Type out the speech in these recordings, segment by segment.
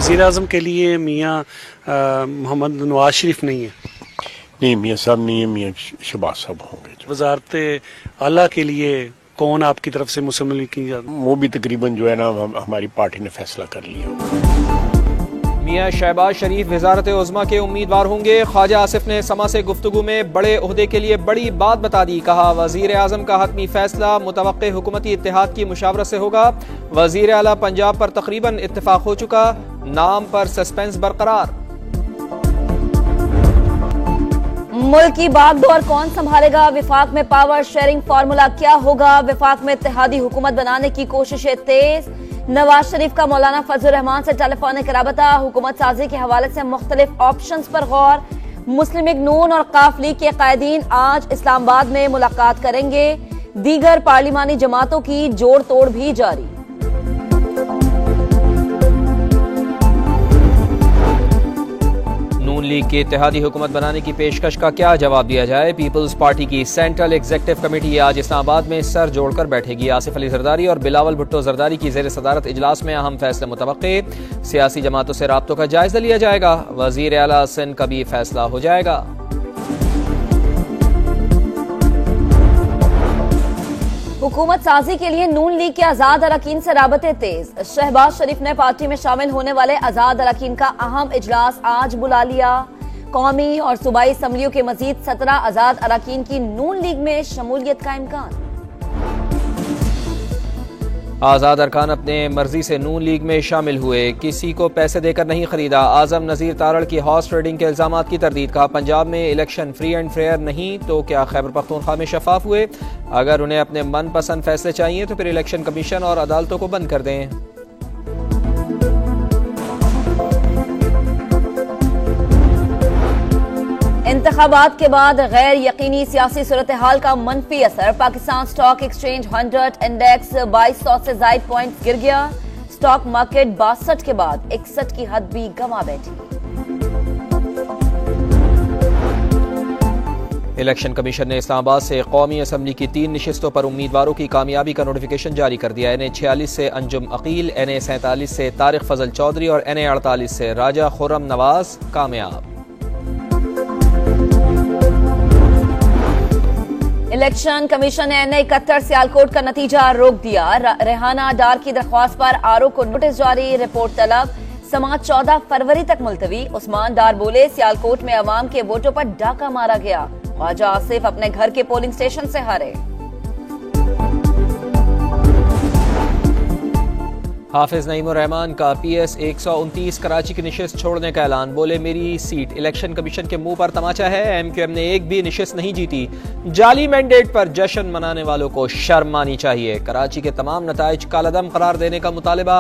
वज़ीर-ए-आज़म के लिए मियाँ मोहम्मद नवाज शरीफ नहीं है? नहीं, मियाँ साहब नहीं है, मियाँ शहबाज साहब होंगे। वज़ारत आला के लिए कौन आपकी तरफ से मुस्लिम लीग की? वो भी तकरीबन जो है ना हमारी पार्टी ने फैसला कर लिया। मियाँ शहबाज शरीफ वज़ारत उज़्मा के उम्मीदवार होंगे। ख्वाजा आसिफ ने समा से गुफ्तगू में बड़े ओहदे के लिए बड़ी बात बता दी। कहा वज़ीर आज़म का हतमी फैसला मुतवक्के हुकूमती इत्तेहाद की मुशावरत से होगा। वज़ीर आला पंजाब पर तकरीबन इत्तेफाक हो चुका, नाम पर सस्पेंस बरकरार। मुल्क की बागडोर कौन संभालेगा? विफाक में पावर शेयरिंग फार्मूला क्या होगा? विफाक में इत्तेहादी हुकूमत बनाने की कोशिशें तेज। नवाज शरीफ का मौलाना फजल रहमान से टेलीफोनिक राबता। हुकूमत साजी के हवाले से मुख्तलिफ ऑप्शंस पर गौर। मुस्लिम लीग नून और काफ लीग के कायदीन आज इस्लामाबाद में मुलाकात करेंगे। दीगर पार्लिमानी जमातों की जोड़ तोड़ भी जारी। नून लीग की इत्तेहादी हुकूमत बनाने की पेशकश का क्या जवाब दिया जाए? पीपल्स पार्टी की सेंट्रल एग्जीक्यूटिव कमेटी आज इस्लामाबाद में सर जोड़कर बैठेगी। आसिफ अली जरदारी और बिलावल भुट्टो जरदारी की ज़ेर सदारत इजलास में अहम फैसले मुतवक्के। सियासी जमातों से राब्तों का जायजा लिया जाएगा। वज़ीर आला सिंध का भी फैसला हो जाएगा। हुकूमत साजी के लिए नून लीग के आजाद अरकान से राबते तेज। शहबाज शरीफ ने पार्टी में शामिल होने वाले आजाद अरकान का अहम इजलास आज बुला लिया। कौमी और सूबाई असम्बलियों के मजीद 17 आजाद अरकान की नून लीग में शमूलियत का इम्कान। आज़ाद अरकान अपने मर्जी से नून लीग में शामिल हुए, किसी को पैसे देकर नहीं खरीदा। आजम नज़ीर तारड़ की हॉर्स ट्रेडिंग के इल्जामात की तरदीद। कहा पंजाब में इलेक्शन फ्री एंड फेयर नहीं तो क्या खैबर पख्तूनख्वा में शफाफ हुए? अगर उन्हें अपने मनपसंद फैसले चाहिए तो फिर इलेक्शन कमीशन और अदालतों को बंद कर दें। इंतखाबात के बाद गैर यकीनी सियासी सूरत हाल का मनफी असर। पाकिस्तान स्टॉक एक्सचेंज 100 इंडेक्स 2200 से जायद पॉइंट्स गिर गया। स्टॉक मार्केट 62 के बाद 61 की हद भी गंवा बैठी। इलेक्शन कमीशन ने इस्लामाबाद से कौमी असम्बली की 3 नशिस्तों पर उम्मीदवारों की कामयाबी का नोटिफिकेशन जारी कर दिया। NA 46 से अंजुम अकील, NA 47 से तारिक फजल चौधरी और NA 48 से राजा खुर्रम नवाज कामयाब। इलेक्शन कमीशन ने NA 71 सियालकोट का नतीजा रोक दिया। रेहाना डार की दरख्वास्त पर आरओ को नोटिस जारी, रिपोर्ट तलब। समाअत 14 फरवरी तक मुलतवी। उस्मान डार बोले सियालकोट में अवाम के वोटों पर डाका मारा गया। ख्वाजा आसिफ अपने घर के पोलिंग स्टेशन से हारे। हाफिज नईमुर रहमान का PS 129 कराची की निशिस्त छोड़ने का ऐलान। बोले मेरी सीट इलेक्शन कमीशन के मुंह पर तमाचा है। MQM ने एक भी निशिस्त नहीं जीती। जाली मैंडेट पर जश्न मनाने वालों को शर्म आनी चाहिए। कराची के तमाम नताइज कालादम करार देने का मुतालिबा।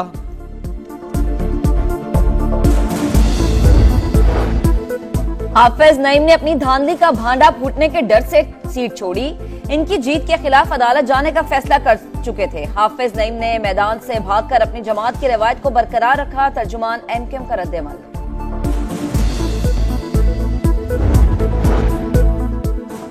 हाफिज नईम ने अपनी धांधली का भांडा फूटने के डर से सीट छोड़ी। इनकी जीत के खिलाफ अदालत जाने का फैसला कर चुके थे। हाफिज नईम ने मैदान से भागकर अपनी जमात की रवायत को बरकरार रखा। तर्जुमान MQM का रद्द-ए-अमल।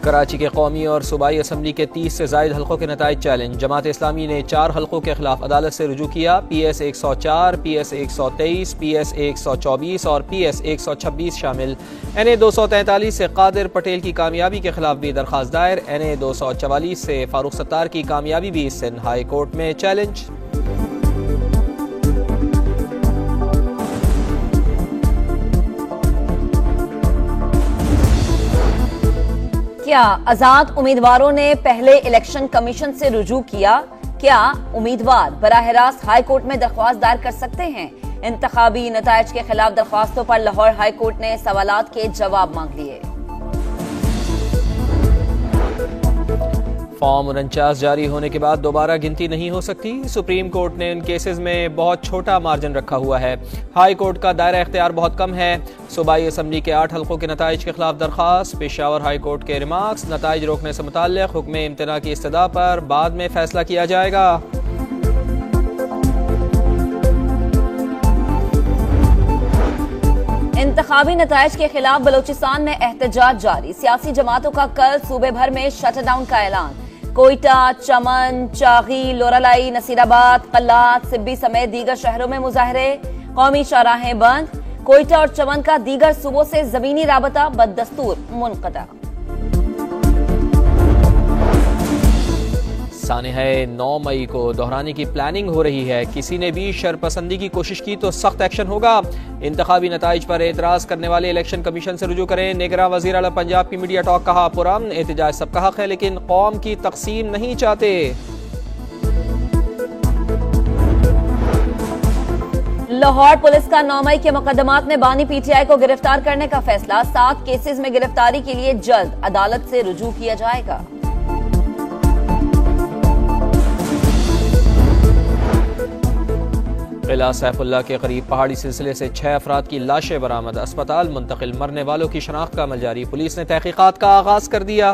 कराची के कौमी और सूबाई असम्बली के 30 से जायद हल्कों के नताइज चैलेंज। जमात इस्लामी ने 4 हल्कों के खिलाफ अदालत से रुजू किया। PS 104, PS 123, PS 124 और PS 126 शामिल। NA 243 से कादिर पटेल की कामयाबी के खिलाफ भी दरखास्त दायर। NA 244 से फारूक सत्तार की कामयाबी भी सिंध हाई कोर्ट में चैलेंज। क्या आजाद उम्मीदवारों ने पहले इलेक्शन कमीशन से रुजू किया? क्या उम्मीदवार बराह रास्त हाई कोर्ट में दरख्वास्त दायर कर सकते हैं? इंतखाबी नताइज के खिलाफ दरख्वास्तों पर लाहौर हाई कोर्ट ने सवालात के जवाब मांग लिए। फॉर्म 49 जारी होने के बाद दोबारा गिनती नहीं हो सकती। सुप्रीम कोर्ट ने इन केसेस में बहुत छोटा मार्जिन रखा हुआ है। हाई कोर्ट का दायरा इख्तियार बहुत कम है। सूबाई असम्बली के 8 हल्कों के नताइज के खिलाफ दरखास्त। पेशावर हाई कोर्ट के रिमार्क्स। नताइज रोकने से मुताल्लिक हुक्म इम्तना की इस्तदा पर बाद में फैसला किया जाएगा। इंतखाबी नताइज के खिलाफ बलोचिस्तान में एहतजाज जारी। सियासी जमातों का कल सूबे भर में शटडाउन का ऐलान। कोयटा, चमन, चागी, लोरालाई, नसीराबाद, कल्लात, सिब्बी समेत दीगर शहरों में मुजाहरे। कौमी शाहराहें बंद, कोयटा और चमन का दीगर सूबों से जमीनी राबता बददस्तूर मुनक़ता। सानिहा 9 मई को दोहराने की प्लानिंग हो रही है। किसी ने भी शरपसंदी की कोशिश की तो सख्त एक्शन होगा। इंतखाबी नताइज पर एतराज करने वाले इलेक्शन कमीशन से रुजू करें। निगरान वज़ीर आला पंजाब की मीडिया टॉक कहा पुरअमन एहतजाज सबका हक है लेकिन कौम की तकसीम नहीं चाहते। लाहौर पुलिस का 9 मई के मुकदमात में बानी PTI को गिरफ्तार करने का फैसला। 7 केसेस में गिरफ्तारी के लिए जल्द अदालत से रुजू किया जाएगा। किला सैफुल्ला के करीब पहाड़ी सिलसिले से 6 अफराद की लाशें बरामद, अस्पताल मुंतकिल, मरने वालों की शनाख्त का अमल जारी। पुलिस ने तहकीकात का आगाज कर दिया।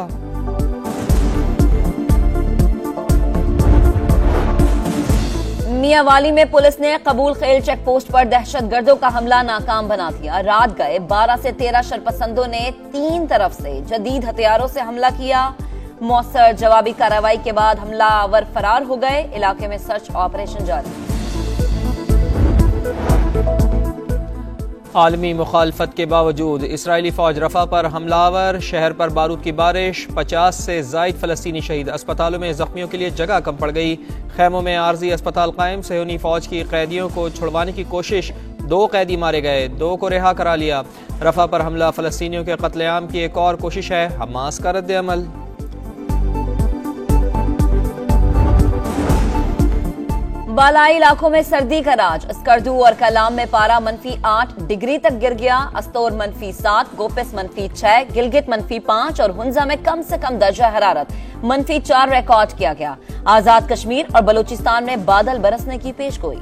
मियांवाली में पुलिस ने कबूल खेल चेक पोस्ट पर दहशतगर्दों का हमला नाकाम बना दिया। रात गए 12 से 13 शरपसंदों ने 3 तरफ से जदीद हथियारों से हमला किया। मौसर जवाबी कार्रवाई के बाद हमलावर फरार हो गए। इलाके में सर्च ऑपरेशन जारी। आलमी मुखालफत के बावजूद इसराइली फौज रफा पर हमलावर, शहर पर बारूद की बारिश, 50 से जायद फलस्तीनी शहीद। अस्पतालों में जख्मियों के लिए जगह कम पड़ गई। खैमों में आर्जी अस्पताल कायम। सहूनी फौज की कैदियों को छुड़वाने की कोशिश, 2 कैदी मारे गए, 2 को रिहा करा लिया। रफा पर हमला फलस्तीनियों के कत्लेआम की एक और कोशिश है। हमास का रद्द अमल। बालाई इलाकों में सर्दी का राज। स्कर्दू और कलाम में पारा -8 डिग्री तक गिर गया। अस्तोर -7, गोपिस -6, गिलगित -5 और हुंजा में कम से कम दर्जा हरारत -4 रिकॉर्ड किया गया। आजाद कश्मीर और बलूचिस्तान में बादल बरसने की पेशगोई।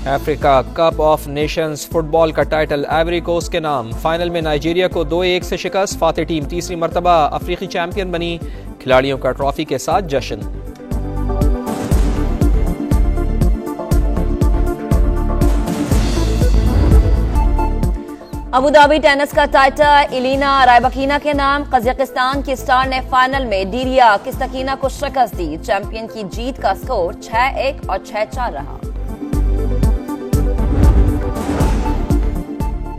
Africa Cup of Nations football का टाइटल आइवरी कोस्ट के नाम। फाइनल में नाइजीरिया को 2-1 से शिकस्त। फातेह टीम तीसरी मरतबा अफ्रीकी चैंपियन बनी। खिलाड़ियों का ट्रॉफी के साथ जश्न। अबू धाबी टेनिस का टाइटल इलीना रायबाकिना के नाम। कजाकिस्तान की स्टार ने फाइनल में डीरिया किस्ताकीना को शिकस्त दी। चैंपियन की जीत का स्कोर 6-1 और 6-4 रहा।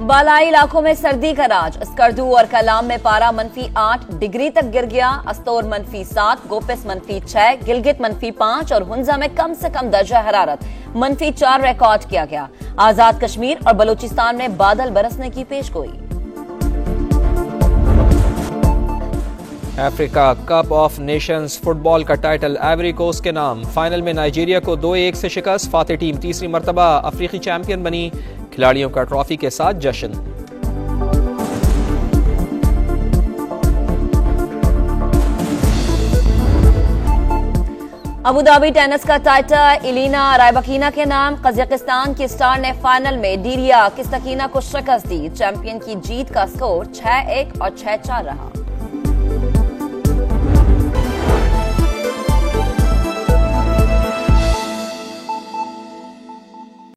बालाई इलाकों में सर्दी का राज। स्कर्दू और कलाम में पारा -8 डिग्री तक गिर गया। अस्तोर -7, गोपिस -6, गिलगित -5 और हुंजा में कम से कम दर्जा हरारत -4 रिकॉर्ड किया गया। आजाद कश्मीर और बलूचिस्तान में बादल बरसने की पेशगोई। Africa Cup of Nations football का टाइटल आइवरी कोस्ट के नाम। फाइनल में नाइजीरिया को 2-1 से शिकस्त। फातेह टीम तीसरी मरतबा अफ्रीकी चैंपियन बनी। खिलाड़ियों का ट्रॉफी के साथ जश्न। अबू धाबी टेनिस का टाइटल इलीना रायबाकिना के नाम। कजाकिस्तान की स्टार ने फाइनल में डीरिया किस्ताकीना को शिकस्त दी। चैंपियन की जीत का स्कोर 6-1 और 6-4 रहा।